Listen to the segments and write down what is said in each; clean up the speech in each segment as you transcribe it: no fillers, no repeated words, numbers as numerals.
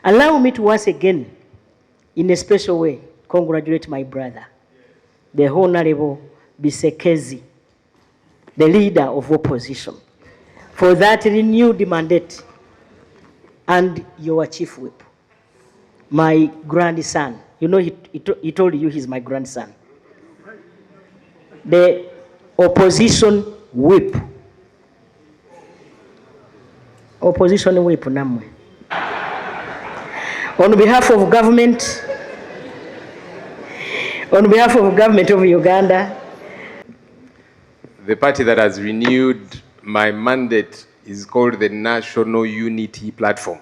Allow me to once again, in a special way, congratulate my brother, the Honorable Bisekezi, the leader of opposition, for that renewed mandate, and your chief whip, my grandson. You know, he told you he's my grandson. The opposition whip. Opposition whip namwe. On behalf of government of Uganda, the party that has renewed my mandate is called the National Unity Platform.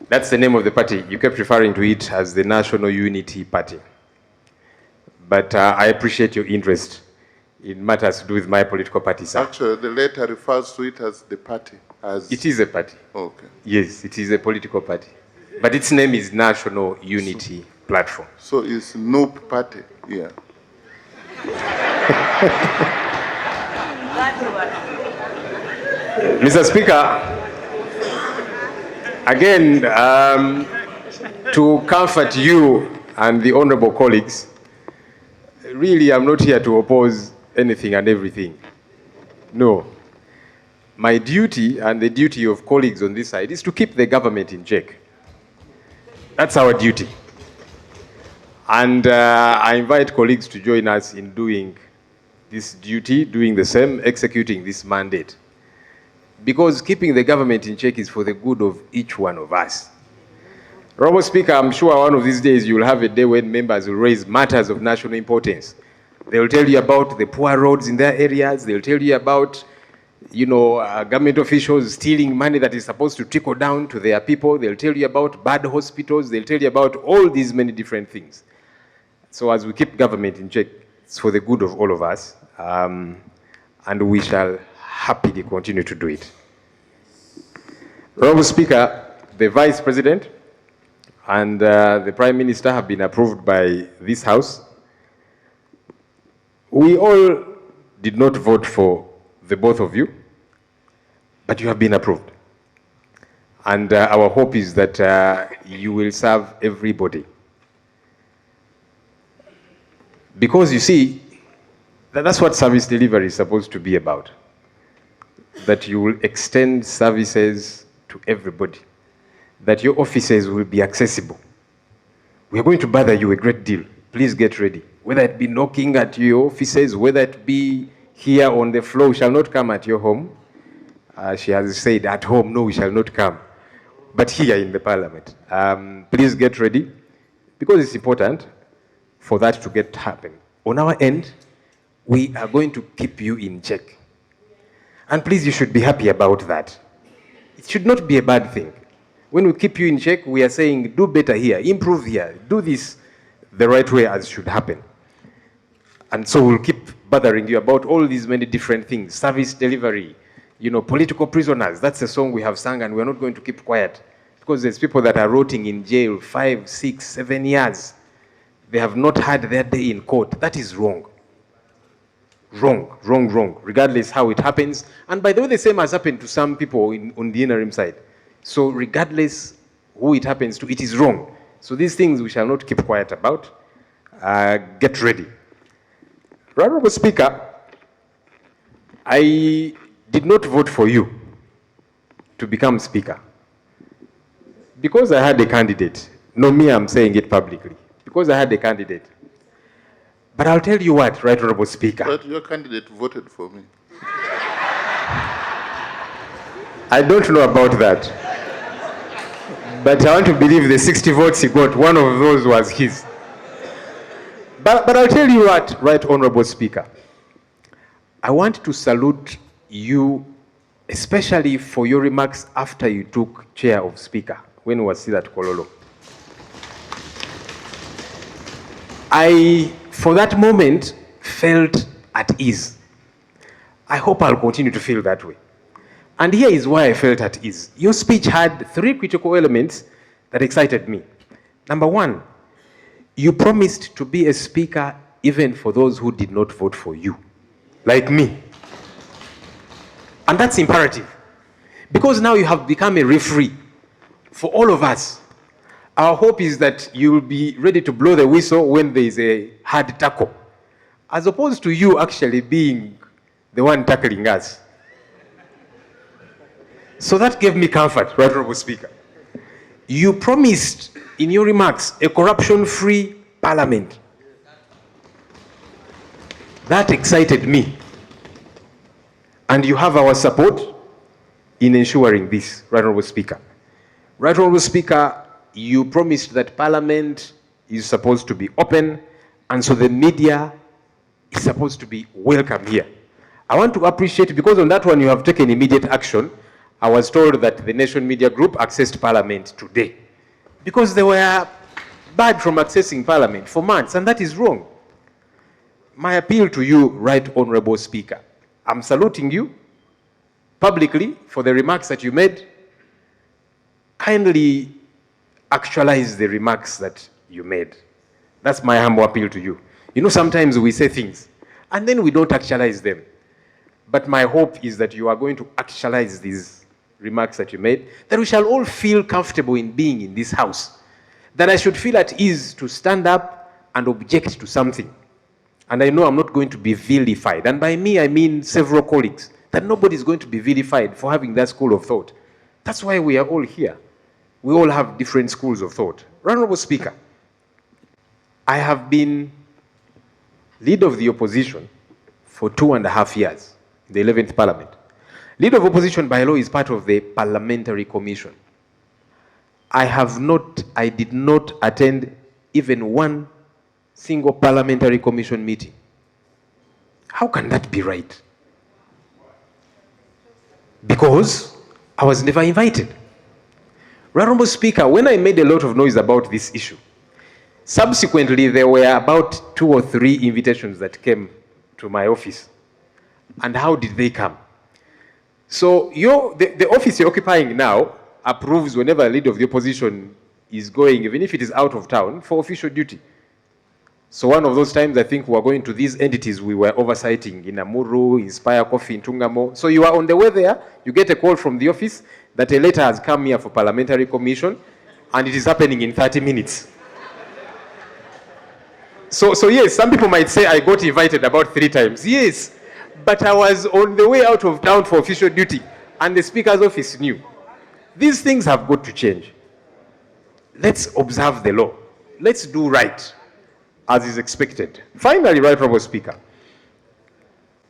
That's the name of the party. You kept referring to it as the National Unity Party. But I appreciate your interest in matters to do with my political party, sir. Actually, the letter refers to it as the party. It is a party. Okay. Yes, it is a political party. But its name is National Unity Platform. So it's NUP party, yeah. Mr. Speaker, again, to comfort you and the honorable colleagues, really I'm not here to oppose anything and everything. No. My duty and the duty of colleagues on this side is to keep the government in check. That's our duty. And I invite colleagues to join us in doing this duty, doing the same, executing this mandate. Because keeping the government in check is for the good of each one of us. Honorable Speaker, I'm sure one of these days you will have a day when members will raise matters of national importance. They will tell you about the poor roads in their areas. They will tell you about, government officials stealing money that is supposed to trickle down to their people. They'll tell you about bad hospitals. They'll tell you about all these many different things. So as we keep government in check, it's for the good of all of us, and we shall happily continue to do it. Honorable Speaker, the Vice President and the Prime Minister have been approved by this House. We all did not vote for the both of you, but you have been approved. And our hope is that you will serve everybody. Because you see, that's what service delivery is supposed to be about. That you will extend services to everybody. That your offices will be accessible. We are going to bother you a great deal. Please get ready. Whether it be knocking at your offices, whether it be here on the floor, we shall not come at your home. She has said, at home, no, we shall not come. But here in the Parliament. Please get ready, because it's important for that to get happen. On our end, we are going to keep you in check. And please, you should be happy about that. It should not be a bad thing. When we keep you in check, we are saying, do better here, improve here, do this the right way as should happen. And so we'll keep bothering you about all these many different things, service delivery, political prisoners. That's a song we have sung, and we're not going to keep quiet, because there's people that are rotting in jail 5, 6, 7 years. They have not had their day in court. That is wrong. Wrong, wrong, wrong, regardless how it happens. And by the way, the same has happened to some people on the interim side. So regardless who it happens to, it is wrong. So these things we shall not keep quiet about. Get ready. Honorable Speaker, I did not vote for you to become Speaker because I had a candidate. No, me, I'm saying it publicly. Because I had a candidate. But I'll tell you what, Right Honorable Speaker. But your candidate voted for me. I don't know about that. But I want to believe the 60 votes he got, one of those was his. But I'll tell you what, Right Honorable Speaker. I want to salute you, especially for your remarks after you took chair of Speaker, when we were still at Kololo. I, for that moment, felt at ease. I hope I'll continue to feel that way. And here is why I felt at ease. Your speech had 3 critical elements that excited me. Number 1, you promised to be a speaker even for those who did not vote for you, like me. And that's imperative, because now you have become a referee for all of us, our hope is that you will be ready to blow the whistle when there is a hard tackle, as opposed to you actually being the one tackling us. So that gave me comfort, Right Honorable Speaker. You promised in your remarks a corruption-free parliament. That excited me. And you have our support in ensuring this, Right Honorable Speaker. Right Honorable Speaker, you promised that Parliament is supposed to be open, and so the media is supposed to be welcome here. I want to appreciate, because on that one you have taken immediate action. I was told that the Nation Media Group accessed Parliament today, because they were barred from accessing Parliament for months, and that is wrong. My appeal to you, Right Honorable Speaker, I'm saluting you publicly for the remarks that you made. Kindly actualize the remarks that you made. That's my humble appeal to you. You know, sometimes we say things and then we don't actualize them. But my hope is that you are going to actualize these remarks that you made, that we shall all feel comfortable in being in this house, that I should feel at ease to stand up and object to something. And I know I'm not going to be vilified. And by me, I mean several colleagues, that nobody is going to be vilified for having that school of thought. That's why we are all here. We all have different schools of thought. Honorable Speaker, I have been leader of the opposition for 2.5 years, in the 11th Parliament. Leader of opposition by law is part of the Parliamentary Commission. I did not attend even one single Parliamentary Commission meeting. How can that be right? Because I was never invited. Honorable Speaker, when I made a lot of noise about this issue, subsequently there were about 2 or 3 invitations that came to my office. And how did they come? So the office you're occupying now approves whenever a leader of the opposition is going, even if it is out of town, for official duty. So one of those times, I think we were going to these entities we were oversighting in Amuru, Inspire Coffee, in Tungamo. So you are on the way there, you get a call from the office that a letter has come here for Parliamentary Commission, and it is happening in 30 minutes. So yes, some people might say I got invited about 3 times. Yes, but I was on the way out of town for official duty, and the Speaker's office knew. These things have got to change. Let's observe the law. Let's do right, as is expected. Finally, Right Honorable Speaker.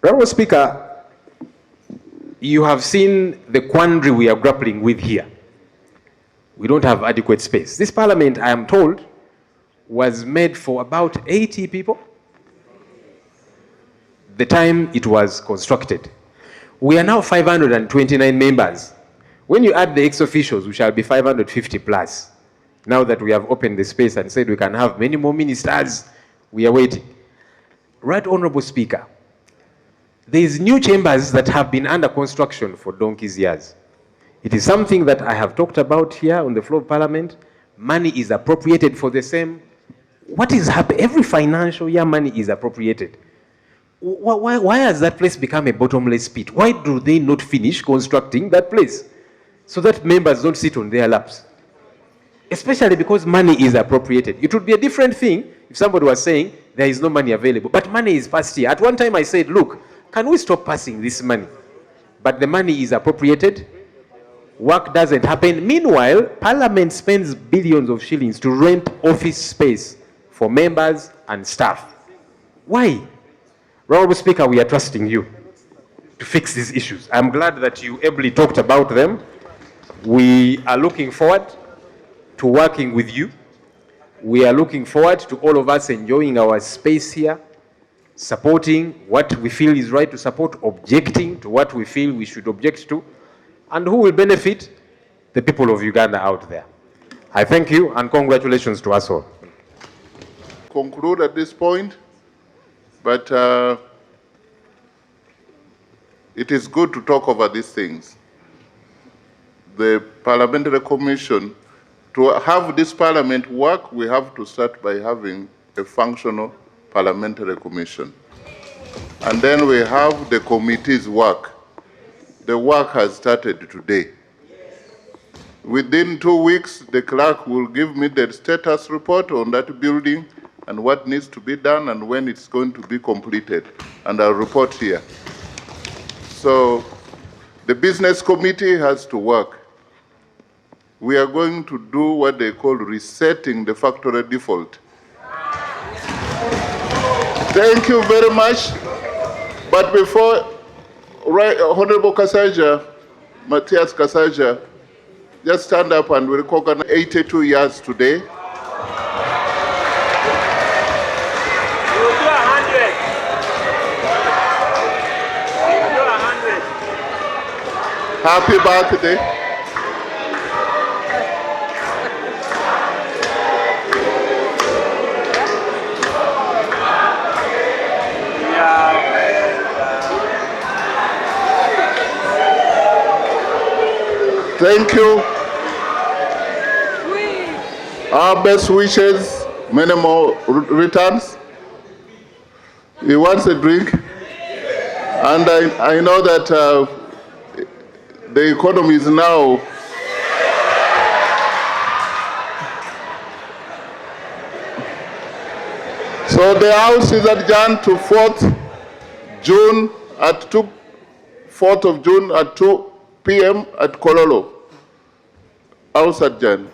Right Honorable Speaker, you have seen the quandary we are grappling with here. We don't have adequate space. This Parliament, I am told, was made for about 80 people the time it was constructed. We are now 529 members. When you add the ex-officials, we shall be 550 plus. Now that we have opened the space and said we can have many more ministers, we are waiting. Right Honorable Speaker, there is new chambers that have been under construction for donkey's years. It is something that I have talked about here on the floor of Parliament. Money is appropriated for the same. What is happening? Every financial year, money is appropriated. Why has that place become a bottomless pit? Why do they not finish constructing that place so that members don't sit on their laps? Especially because money is appropriated. It would be a different thing if somebody was saying there is no money available, but money is passed here. At one time I said, look, can we stop passing this money? But the money is appropriated. Work doesn't happen. Meanwhile, Parliament spends billions of shillings to rent office space for members and staff. Why? Honorable Speaker, we are trusting you to fix these issues. I'm glad that you ably talked about them. We are looking forward to working with you. We are looking forward to all of us enjoying our space here, supporting what we feel is right to support, objecting to what we feel we should object to, and who will benefit? The people of Uganda out there. I thank you and congratulations to us all. Conclude at this point, but it is good to talk over these things. The Parliamentary Commission, to have this Parliament work, we have to start by having a functional Parliamentary Commission. And then we have the committee's work. The work has started today. Within 2 weeks, the clerk will give me the status report on that building and what needs to be done and when it's going to be completed, and I'll report here. So the business committee has to work. We are going to do what they call resetting the factory default. Thank you very much. But before, Honorable Kasaja, Matthias Kasaja, just stand up and we recognize 82 years today. You will do 100. You will do 100. Happy birthday. Thank you. Our best wishes, many more returns. He wants a drink. And I know that the economy is now so the House is adjourned to 4th June at 4th of June at 2 p.m. at Kololo. House adjourned.